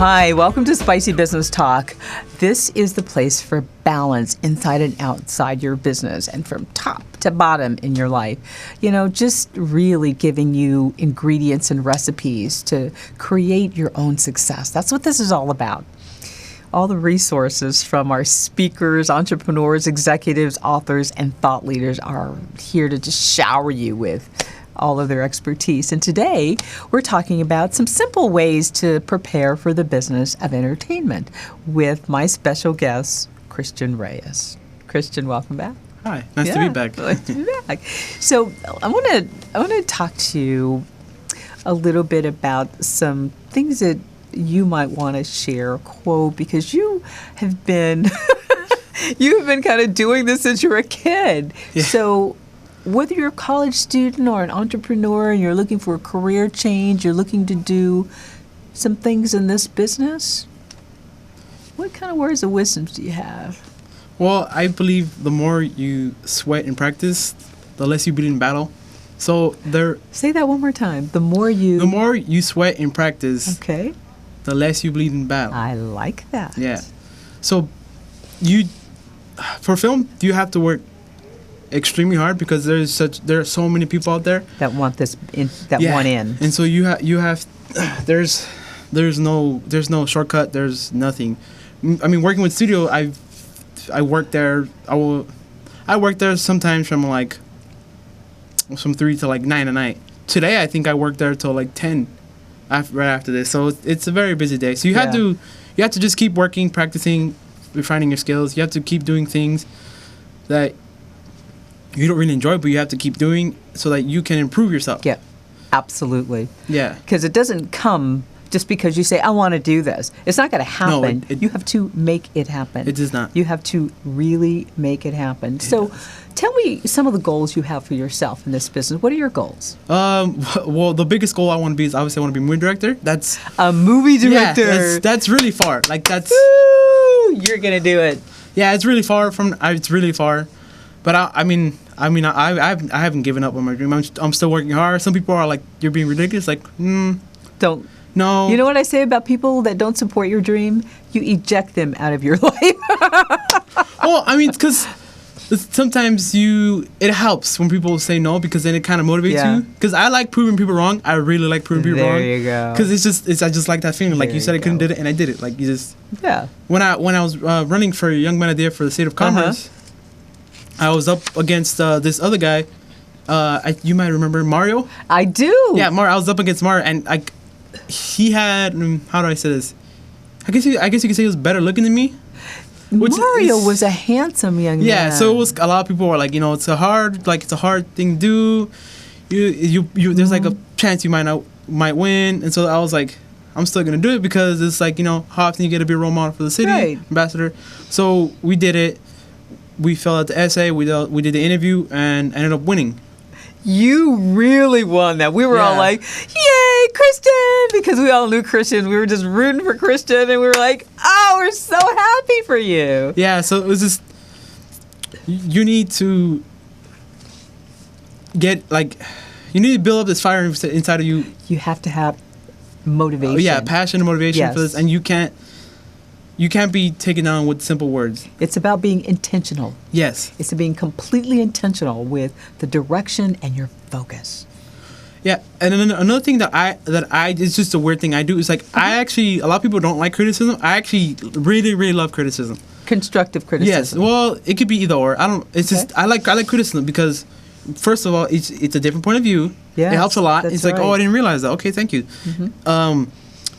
Hi, welcome to Spicy Business Talk. This is the place for balance inside and outside your business and from top to bottom in your life. You know, just really giving you ingredients and recipes to create your own success. That's what this is all about. All the resources from our speakers, entrepreneurs, executives, authors, and thought leaders are here to just shower you with all of their expertise. And today, we're talking about some simple ways to prepare for the business of entertainment with my special guest, Christian Reyes. Christian, welcome back. Hi, nice to be back. Nice to be back. So I want to talk to you a little bit about some things that you might want to share, quote, because you have been kind of doing this since you were a kid. Yeah. So whether you're a college student or an entrepreneur and you're looking for a career change, you're looking to do some things in this business, what kind of words of wisdom do you have? Well, I believe the more you sweat and practice, the less you bleed in battle. So Say that one more time. The more you sweat and practice, okay, the less you bleed in battle. I like that. Yeah. So for film, you have to work extremely hard because there are so many people out there that want this want in. And so you have there's no shortcut, there's nothing. I mean, working with studio, I work there sometimes from 3 to 9 at night. Today I think I worked there till 10 right after this. So it's a very busy day. So you have to just keep working, practicing, refining your skills. You have to keep doing things that you don't really enjoy, but you have to keep doing so that you can improve yourself. Yeah, absolutely. Yeah. Because it doesn't come just because you say, I want to do this. It's not going to happen. No, you have to make it happen. It does not. You have to really make it happen. So tell me some of the goals you have for yourself in this business. What are your goals? Well, the biggest goal I want to be is obviously I want to be a movie director. That's a movie director. Yeah, that's really far. That's Woo! You're going to do it. Yeah, it's really far it's really far. But I haven't given up on my dream. I'm still working hard. Some people are like, you're being ridiculous. Don't. No. You know what I say about people that don't support your dream? You eject them out of your life. Well, I mean, because sometimes it helps when people say no, because then it kind of motivates you. Because I like proving people wrong. I really like proving people wrong. There you go. Because I just like that feeling. Like you said, I couldn't do it, and I did it. Like you just. Yeah. When I was running for Young Men Idea for the state of Commerce, I was up against this other guy. You might remember Mario. I do. Yeah, Mario. I was up against Mario, and he had. How do I say this? I guess you could say he was better looking than me. Mario was a handsome young man. Yeah, so it was. A lot of people were like, it's a hard thing to do. You there's a chance you might win, and so I was like, I'm still gonna do it because it's how often you get to be a role model for the city, ambassador. So we did it. We filled out the essay. We did the interview and ended up winning. You really won that. We were all like, yay, Christian! Because we all knew Christian. We were just rooting for Christian, and we were like, oh, we're so happy for you. Yeah, so it was just, you need to build up this fire inside of you. You have to have motivation. Passion and motivation for this, and you can't be taken down with simple words. It's about being intentional. Yes. It's being completely intentional with the direction and your focus. Yeah, and then another thing that I it's just a weird thing I do is I actually, a lot of people don't like criticism. I actually really, really love criticism. Constructive criticism. Yes. Well, it could be either or. Just I like criticism because first of all, it's a different point of view. Yeah. It helps a lot. It's like, oh, I didn't realize that. Okay, thank you. Mm-hmm.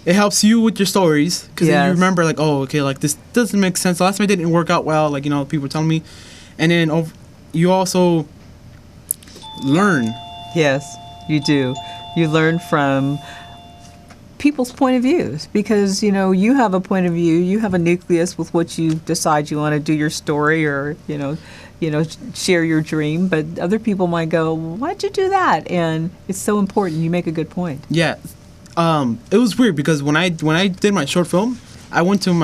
It helps you with your stories because then you remember this doesn't make sense. The last time I didn't work out well. People were telling me, and then you also learn. Yes, you do. You learn from people's point of views because you have a point of view. You have a nucleus with what you decide you want to do your story or share your dream. But other people might go, why'd you do that? And it's so important. You make a good point. Yeah. It was weird because when I did my short film, I went to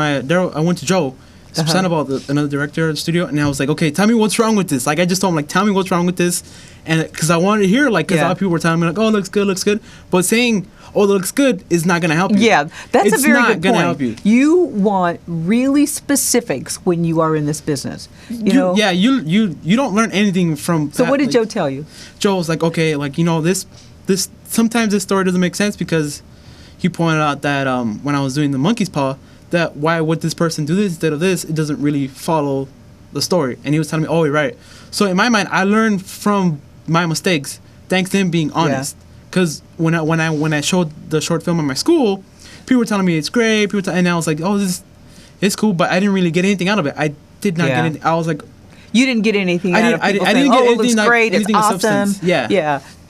Joe, about another director of the studio, and I was like, okay, tell me what's wrong with this. Like, I just told him, like, tell me what's wrong with this, and because I wanted to hear, like, because a lot of people were telling me, like, oh, it looks good, but saying, oh, it looks good is not going to help you. Yeah, that's a very good point. It's not going to help you. You want really specifics when you are in this business. You know? Yeah, you don't learn anything from. So what did Joe tell you? Joe was like, okay, like, you know, this sometimes this story doesn't make sense because he pointed out that when I was doing the monkey's paw, that why would this person do this instead of this? It doesn't really follow the story. And he was telling me, oh, you're right. So in my mind, I learned from my mistakes thanks to him being honest. Because when I showed the short film at my school, people were telling me it's great. And I was like, oh, this is cool, but I didn't really get anything out of it. I did not get anything. I was like, you didn't get anything out of people saying, oh, it looks great, it's awesome.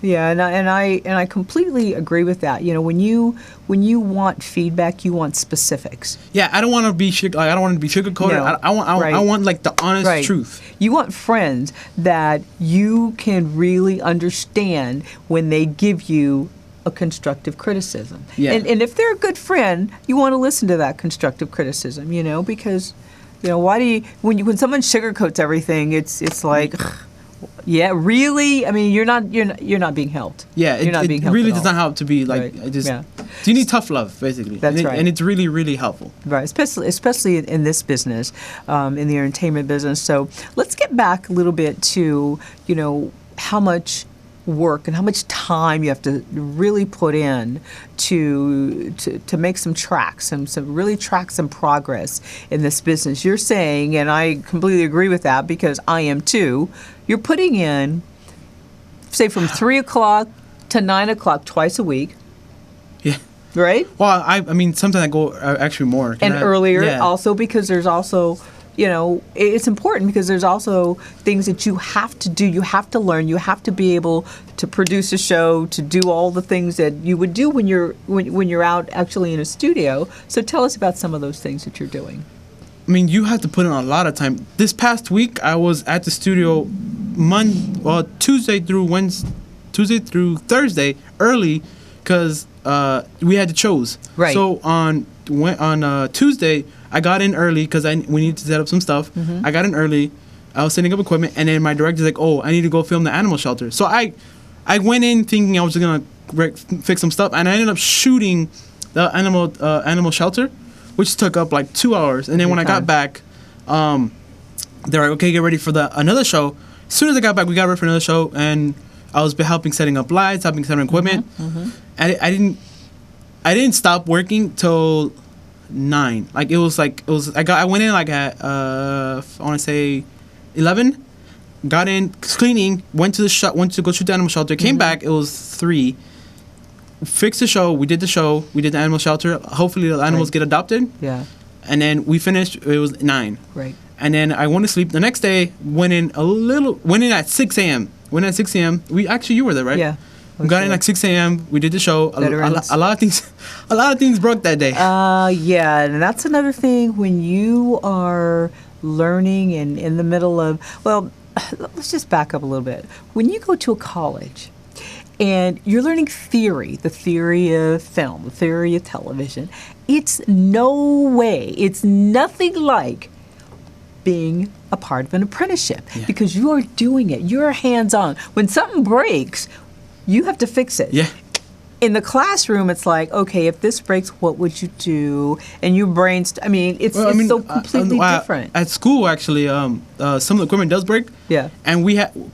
Yeah, and I completely agree with that. You know, when you want feedback, you want specifics. Yeah, I don't want to be sugarcoated. No, I want like the honest truth. You want friends that you can really understand when they give you a constructive criticism. Yeah. And if they're a good friend, you want to listen to that constructive criticism. You know, because why do you when someone sugarcoats everything, it's like. Yeah, really? I mean, you're not being helped. Yeah, you're not being helped. It really does not help to be like you need tough love, basically. That's right. And it's really, really helpful. Right, especially in this business, in the entertainment business. So let's get back a little bit to, how much work and how much time you have to really put in to make some tracks, some progress in this business. You're saying, and I completely agree with that because I am too, you're putting in, say, from 3 o'clock to 9 o'clock twice a week. Yeah. Right? Well, I mean, sometimes I go actually more. And earlier also because there's also... it's important because there's also things that you have to do. You have to learn. You have to be able to produce a show, to do all the things that you would do when you're out actually in a studio. So tell us about some of those things that you're doing. I mean, you have to put in a lot of time. This past week, I was at the studio Tuesday through Thursday early because we had the shows. Right. So on Tuesday, I got in early because we needed to set up some stuff. Mm-hmm. I got in early. I was setting up equipment, and then my director's like, "Oh, I need to go film the animal shelter." So I went in thinking I was just gonna fix some stuff, and I ended up shooting the animal shelter, which took up like 2 hours. And then when I got back, they're like, "Okay, get ready for another show." As soon as I got back, we got ready for another show, and I was helping setting up lights, helping setting up equipment. Mm-hmm. And I didn't stop working till 9. Like it was. I went in like at I want to say 11. Got in cleaning. Went to go shoot the animal shelter. Came back. It was 3. Fixed the show. We did the show. We did the animal shelter. Hopefully the animals get adopted. Yeah. And then we finished. It was 9. Right. And then I went to sleep. The next day went in at 6 a.m. Went at 6 a.m. You were there, right? Yeah. We got in like 6 a.m. We did the show. A lot of things broke that day. Yeah, and that's another thing when you are learning and in the middle of, well, let's just back up a little bit. When you go to a college and you're learning theory, the theory of film, the theory of television, it's nothing like being a part of an apprenticeship because you are doing it. You're hands-on. When something breaks, you have to fix it. Yeah. In the classroom, it's like, okay, if this breaks, what would you do? And you it's so completely different. At school, actually, some of the equipment does break. Yeah. And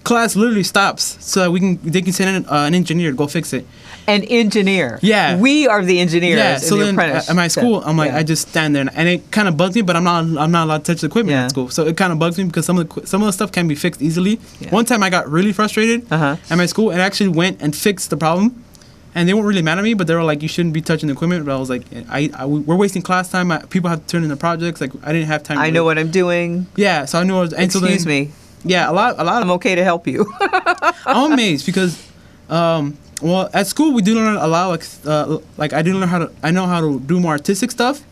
class literally stops so that they can send in an engineer to go fix it. An engineer. Yeah. We are the engineers. Yeah. So then at my school, I'm like, I just stand there, and it kind of bugs me, but I'm not allowed to touch the equipment at school. So it kind of bugs me because some of the stuff can be fixed easily. Yeah. One time I got really frustrated at my school and actually went and fixed the problem. And they weren't really mad at me, but they were like, "You shouldn't be touching the equipment." But I was like, "We're wasting class time. People have to turn in their projects. Like, I didn't have time." I know what I'm doing. Yeah, so I knew. Excuse me. Yeah, a lot. I'm okay to help you. I'm amazed because, at school we do learn a lot. I do learn I know how to do more artistic stuff,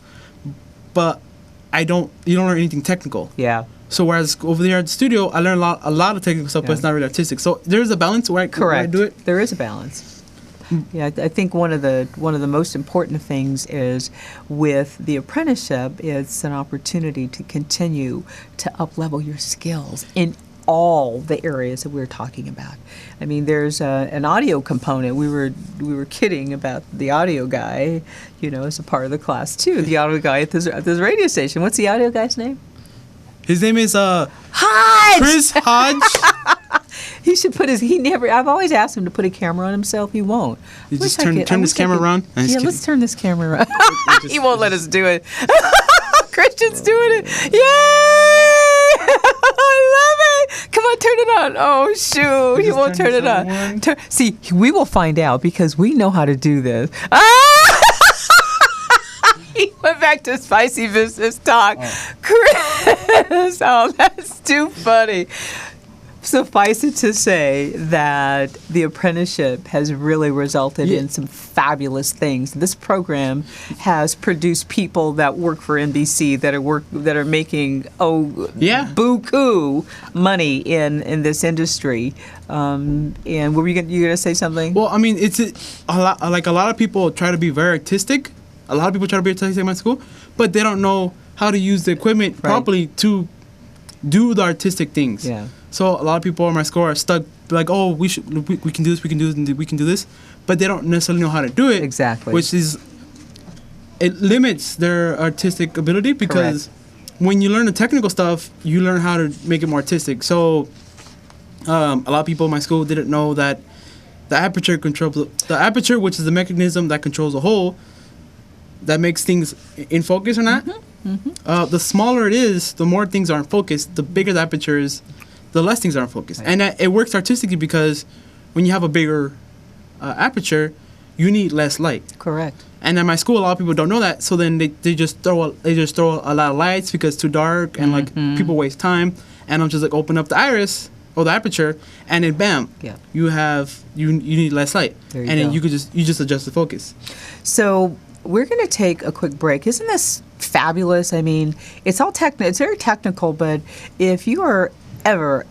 but you don't learn anything technical. Yeah. So whereas over there at the studio, I learn a lot of technical stuff, but it's not really artistic. So there's a balance where I do it. There is a balance. Yeah, I think one of the most important things is with the apprenticeship, it's an opportunity to continue to up-level your skills in all the areas that we're talking about. I mean, there's an audio component. We were kidding about the audio guy, as a part of the class too. The audio guy at this radio station. What's the audio guy's name? His name is Hodge. Chris Hodge. He should put I've always asked him to put a camera on himself. He won't. You just turn this camera around? Yeah, let's turn this camera around. He won't let us do it. Christian's doing it. Yay! I love it. Come on, turn it on. Oh, shoot. He won't turn it on. See, we will find out because we know how to do this. He went back to spicy business talk. Oh. Chris, that's too funny. Suffice it to say that the apprenticeship has really resulted in some fabulous things. This program has produced people that work for NBC that are making buku money in this industry. And were you gonna say something? Well, I mean, it's a lot of people try to be very artistic. A lot of people try to be artistic in my school, but they don't know how to use the equipment properly to do the artistic things. Yeah. So a lot of people in my school are stuck like, oh, we can do this, we can do this, but they don't necessarily know how to do it. Exactly. Which it limits their artistic ability because when you learn the technical stuff, you learn how to make it more artistic. So a lot of people in my school didn't know that the aperture, which is the mechanism that controls the hole, that makes things in focus or not. Mm-hmm. Mm-hmm. The smaller it is, the more things are in focus. The bigger the aperture is, the less things are in focus. Right. And it works artistically because when you have a bigger aperture, you need less light. Correct. And at my school, a lot of people don't know that, so then they just throw a lot of lights because it's too dark and like people waste time. And I'm just like open up the iris or the aperture, and then bam, you need less light, and then you just adjust the focus. So we're going to take a quick break. Isn't this fabulous? I mean, it's all it's very technical, but if you are ever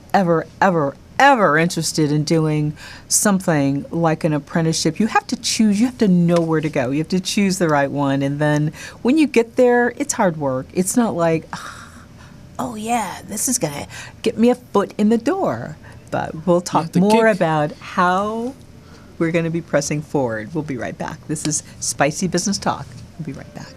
interested in doing something like an apprenticeship, you have to choose. You have to know where to go. You have to choose the right one, and then when you get there, it's hard work. It's not like, oh yeah, this is gonna get me a foot in the door. But we'll talk more about how we're going to be pressing forward. We'll be right back. This is Spicy Business Talk. We'll be right back.